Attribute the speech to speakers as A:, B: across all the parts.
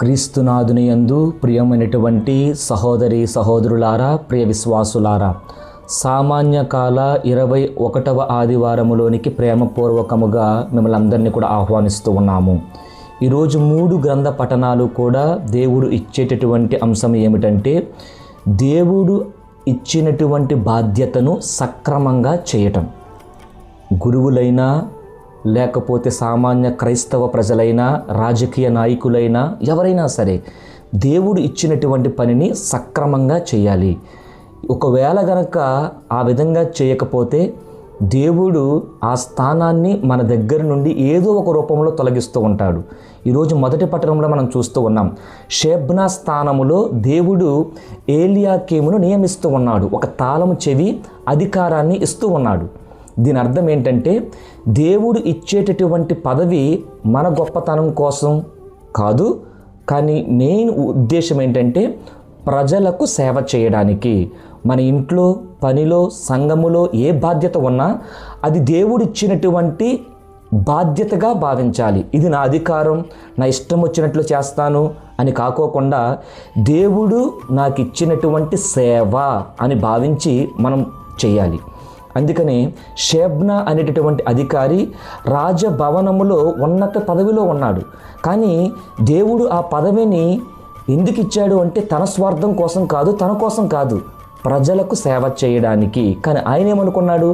A: క్రీస్తునాథుని యందు ప్రియమైనటువంటి సహోదరి సహోదరులారా, ప్రియ విశ్వాసులారా, సామాన్య కాల 21వ ఆదివారములోనికి ప్రేమపూర్వకముగా మిమ్మల్ని అందరినీ కూడా ఆహ్వానిస్తూ ఉన్నాము. ఈరోజు 3 గ్రంథ పఠనాలు కూడా దేవుడు ఇచ్చేటటువంటి అంశం ఏమిటంటే, దేవుడు ఇచ్చినటువంటి బాధ్యతను సక్రమంగా చేయటం. గురువులైనా, లేకపోతే సామాన్య క్రైస్తవ ప్రజలైనా, రాజకీయ నాయకులైనా, ఎవరైనా సరే దేవుడు ఇచ్చినటువంటి పనిని సక్రమంగా చేయాలి. ఒకవేళ గనక ఆ విధంగా చేయకపోతే దేవుడు ఆ స్థానాన్ని మన దగ్గర నుండి ఏదో ఒక రూపంలో తొలగిస్తూ ఉంటాడు. ఈరోజు మొదటి పట్టణంలో మనం చూస్తూ ఉన్నాం, షెబ్నా స్థానములో దేవుడు ఏలియాకీమును నియమిస్తూ ఉన్నాడు. ఒక తాళము చెవి అధికారాన్ని ఇస్తూ ఉన్నాడు. దీని అర్థం ఏంటంటే, దేవుడు ఇచ్చేటటువంటి పదవి మన గొప్పతనం కోసం కాదు, కానీ మెయిన్ ఉద్దేశం ఏంటంటే ప్రజలకు సేవ చేయడానికి. మన ఇంట్లో, పనిలో, సంఘములో ఏ బాధ్యత ఉన్నా అది దేవుడు ఇచ్చినటువంటి బాధ్యతగా భావించాలి. ఇది నా అధికారం, నా ఇష్టం వచ్చినట్లు చేస్తాను అని కాకోకుండా దేవుడు నాకు ఇచ్చినటువంటి సేవ అని భావించి మనం చేయాలి. అందుకని షెబ్నా అనేటటువంటి అధికారి రాజభవనములో ఉన్నత పదవిలో ఉన్నాడు. కానీ దేవుడు ఆ పదవిని ఎందుకు ఇచ్చాడు అంటే తన స్వార్థం కోసం కాదు, తన కోసం కాదు, ప్రజలకు సేవ చేయడానికి. కానీ ఆయన ఏమనుకున్నాడు?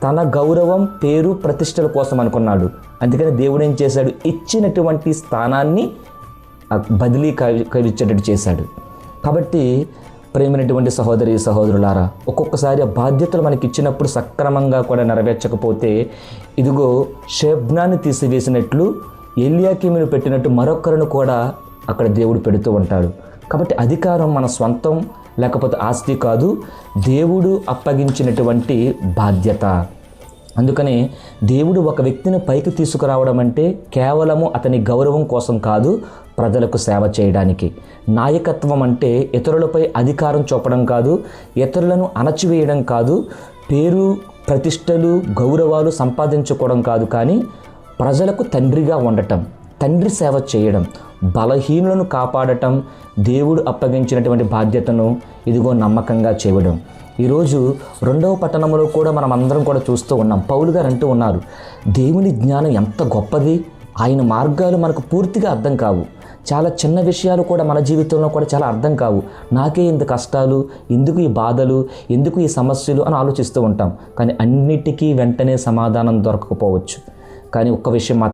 A: తన గౌరవం, పేరు, ప్రతిష్టల కోసం అనుకున్నాడు. అందుకని దేవుడు ఏం చేశాడు? ఇచ్చినటువంటి స్థానాన్ని బదిలీ కవిచ్చేటట్టు చేశాడు. కాబట్టి ప్రేమైనటువంటి సహోదరి సహోదరులారా, ఒక్కొక్కసారి ఆ బాధ్యతలు మనకి ఇచ్చినప్పుడు సక్రమంగా కూడా నెరవేర్చకపోతే, ఇదిగో షెబ్నాని తీసివేసినట్లు ఏలియాకీమును పెట్టినట్టు మరొకరిని కూడా అక్కడ దేవుడు పెడుతూ ఉంటాడు. కాబట్టి అధికారం మన స్వంతం లేకపోతే ఆస్తి కాదు, దేవుడు అప్పగించినటువంటి బాధ్యత. అందుకనే దేవుడు ఒక వ్యక్తిని పైకి తీసుకురావడం అంటే కేవలము అతని గౌరవం కోసం కాదు, ప్రజలకు సేవ చేయడానికి. నాయకత్వం అంటే ఇతరులపై అధికారం చూపడం కాదు, ఇతరులను అణచివేయడం కాదు, పేరు, ప్రతిష్టలు, గౌరవాలు సంపాదించుకోవడం కాదు, కానీ ప్రజలకు తండ్రిగా ఉండటం, తండ్రి సేవ చేయడం, బలహీనులను కాపాడటం, దేవుడు అప్పగించినటువంటి బాధ్యతను ఇదిగో నమ్మకంగా చేయడం. ఈరోజు 2వ పట్టణంలో కూడా మనం అందరం కూడా చూస్తూ ఉన్నాం. పౌలు గారు అంటూ ఉన్నారు, దేవుని జ్ఞానం ఎంత గొప్పది, ఆయన మార్గాలు మనకు పూర్తిగా అర్థం కావు. చాలా చిన్న విషయాలు కూడా మన జీవితంలో కూడా చాలా అర్థం కావు. నాకే ఇంత కష్టాలు, ఎందుకు ఈ బాధలు, ఎందుకు ఈ సమస్యలు అని ఆలోచిస్తూ ఉంటాం. కానీ అన్నిటికీ వెంటనే సమాధానం దొరకకపోవచ్చు. కానీ ఒక్క విషయం